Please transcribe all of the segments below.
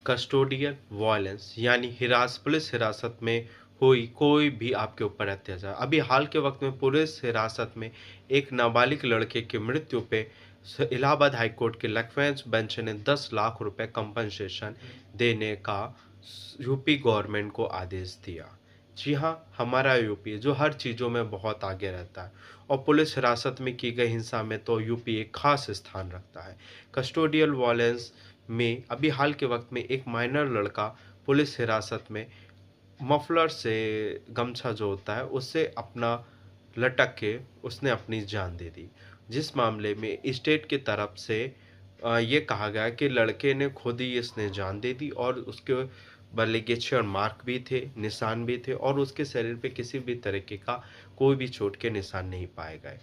Custodial violence यानी police हिरासत में हुई कोई भी आपके ऊपर अत्याचार। अभी हाल के वक्त में पुलिस हिरासत में एक नाबालिग लड़के की मृत्यु पे इलाहाबाद हाईकोर्ट के लखवेंस बेंच ने 10 लाख रुपए कंपनसेशन देने का यूपी गवर्नमेंट को आदेश दिया। जी हाँ, हमारा यूपी जो हर चीज़ों में बहुत आगे रहता है और पुलिस हिरासत में की गई हिंसा में तो यूपी एक खास स्थान रखता है। कस्टोडियल वायलेंस में अभी हाल के वक्त में एक माइनर लड़का पुलिस हिरासत में मफलर से गमछा जो होता है उससे अपना लटक के उसने अपनी जान दे दी, जिस मामले में स्टेट की तरफ से ये कहा गया कि लड़के ने खुद ही इसने जान दे दी और उसके बल्लिगेछे मार्क भी थे, निशान भी थे और उसके शरीर पे किसी भी तरीके का कोई भी चोट के निशान नहीं पाए गए।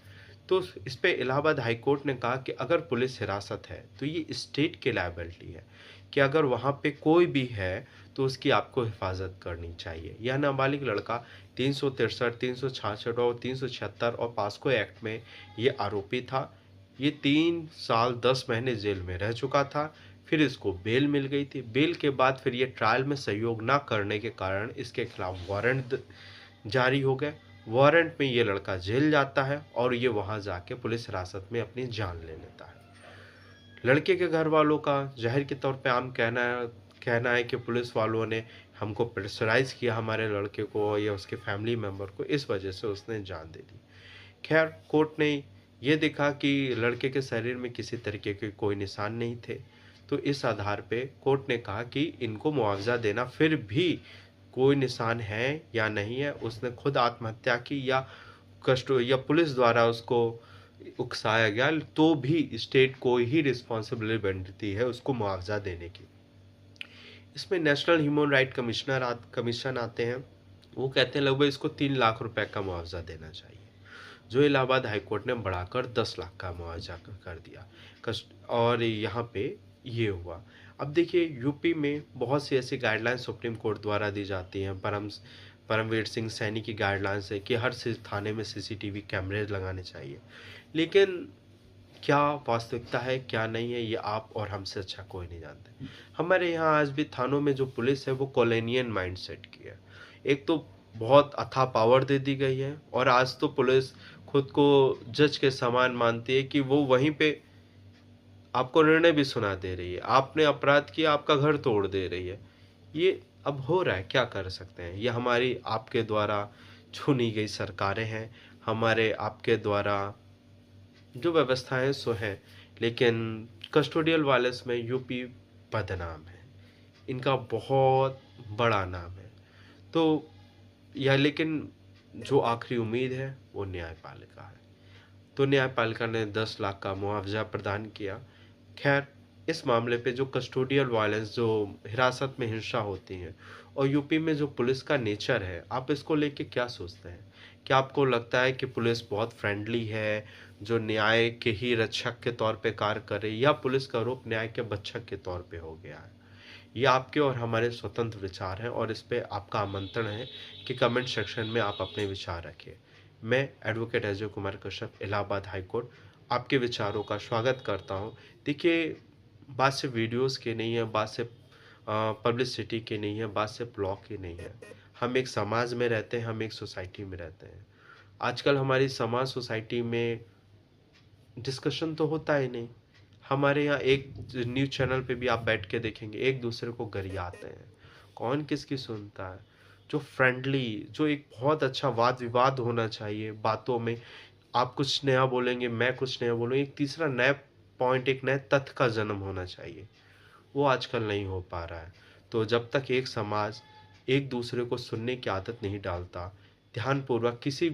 तो इस पे इलाहाबाद हाई कोर्ट ने कहा कि अगर पुलिस हिरासत है तो ये स्टेट की लायबिलिटी है कि अगर वहाँ पे कोई भी है तो उसकी आपको हिफाजत करनी चाहिए। यह नाबालिग लड़का 363, 366 और 376 और पास्को एक्ट में ये आरोपी था। ये 3 साल 10 महीने जेल में रह चुका था। फिर इसको बेल मिल गई थी। बेल के बाद फिर ये ट्रायल में सहयोग ना करने के कारण इसके खिलाफ वारंट जारी हो गए। वारंट में ये लड़का जेल जाता है और ये वहाँ जाके पुलिस हिरासत में अपनी जान ले लेता है। लड़के के घर वालों का ज़ाहिर के तौर पे आम कहना है कि पुलिस वालों ने हमको प्रेशराइज़ किया हमारे लड़के को या उसके फैमिली मेम्बर को, इस वजह से उसने जान दे दी। खैर, कोर्ट ने ये देखा कि लड़के के शरीर में किसी तरीके के कोई निशान नहीं थे, तो इस आधार पे कोर्ट ने कहा कि इनको मुआवजा देना, फिर भी कोई निशान है या नहीं है, उसने खुद आत्महत्या की या कष्ट या पुलिस द्वारा उसको उकसाया गया, तो भी स्टेट को ही रिस्पॉन्सिबिलिटी बनती है उसको मुआवजा देने की। इसमें नेशनल ह्यूमन राइट कमीशन आते हैं। वो कहते हैं लगभग इसको 3 लाख रुपए का मुआवजा देना चाहिए, जो इलाहाबाद हाईकोर्ट ने बढ़ाकर 10 लाख का मुआवजा कर दिया। और यहाँ पे ये हुआ। अब देखिए, यूपी में बहुत सी ऐसी गाइडलाइंस सुप्रीम कोर्ट द्वारा दी जाती हैं। परमवीर सिंह सैनी की गाइडलाइंस है कि हर थाने में सीसीटीवी कैमरे लगाने चाहिए, लेकिन क्या वास्तविकता है क्या नहीं है, ये आप और हमसे अच्छा कोई नहीं जानते। हमारे यहाँ आज भी थानों में जो पुलिस है वो कॉलोनियन माइंडसेट की है। एक तो बहुत अथाह पावर दे दी गई है और आज तो पुलिस खुद को जज के समान मानती है कि वो वहीं पे आपको निर्णय भी सुना दे रही है। आपने अपराध किया, आपका घर तोड़ दे रही है। ये अब हो रहा है, क्या कर सकते हैं। ये हमारी आपके द्वारा चुनी गई सरकारें हैं, हमारे आपके द्वारा जो व्यवस्थाएं सो हैं, लेकिन कस्टोडियल वायलेंस में यूपी बदनाम है। इनका बहुत बड़ा नाम है। तो यह लेकिन जो आखिरी उम्मीद है वो न्यायपालिका है। तो न्यायपालिका ने 10 लाख का मुआवजा प्रदान किया। खैर, इस मामले पे जो कस्टोडियल वायलेंस, जो हिरासत में हिंसा होती है और यूपी में जो पुलिस का नेचर है, आप इसको लेके क्या सोचते हैं? क्या आपको लगता है कि पुलिस बहुत फ्रेंडली है, जो न्याय के ही रक्षक के तौर पे कार्य करे, या पुलिस का रूप न्याय के भक्षक के तौर पे हो गया है? ये आपके और हमारे स्वतंत्र विचार हैं और इस पे आपका आमंत्रण है कि कमेंट सेक्शन में आप अपने विचार रखिए। मैं advocate Ajay Kumar Kashyap, Allahabad high court, आपके विचारों का स्वागत करता हूँ। देखिए, बात सिर्फ वीडियोस की नहीं है, बात सिर्फ पब्लिसिटी की नहीं है, बात सिर्फ ब्लॉग की नहीं है। हम एक समाज में रहते हैं, हम एक सोसाइटी में रहते हैं। आजकल हमारी समाज सोसाइटी में डिस्कशन तो होता ही नहीं। हमारे यहाँ एक न्यूज़ चैनल पे भी आप बैठ के देखेंगे, एक दूसरे को गरियाते हैं। कौन किसकी सुनता है? जो फ्रेंडली, जो एक बहुत अच्छा वाद विवाद होना चाहिए बातों में, आप कुछ नया बोलेंगे, मैं कुछ नया बोलूँगा, एक तीसरा नया पॉइंट, एक नए तथ्य का जन्म होना चाहिए, वो आजकल नहीं हो पा रहा है। तो जब तक एक समाज एक दूसरे को सुनने की आदत नहीं डालता, ध्यानपूर्वक किसी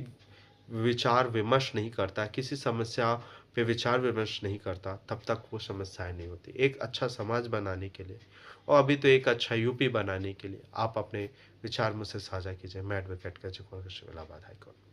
विचार विमर्श नहीं करता, किसी समस्या पे विचार विमर्श नहीं करता, तब तक वो समस्याएं नहीं होती। एक अच्छा समाज बनाने के लिए और अभी तो एक अच्छा यूपी बनाने के लिए आप अपने विचार मुझसे साझा कीजिए। मैं एडवोकेट का इलाहाबाद हाईकोर्ट।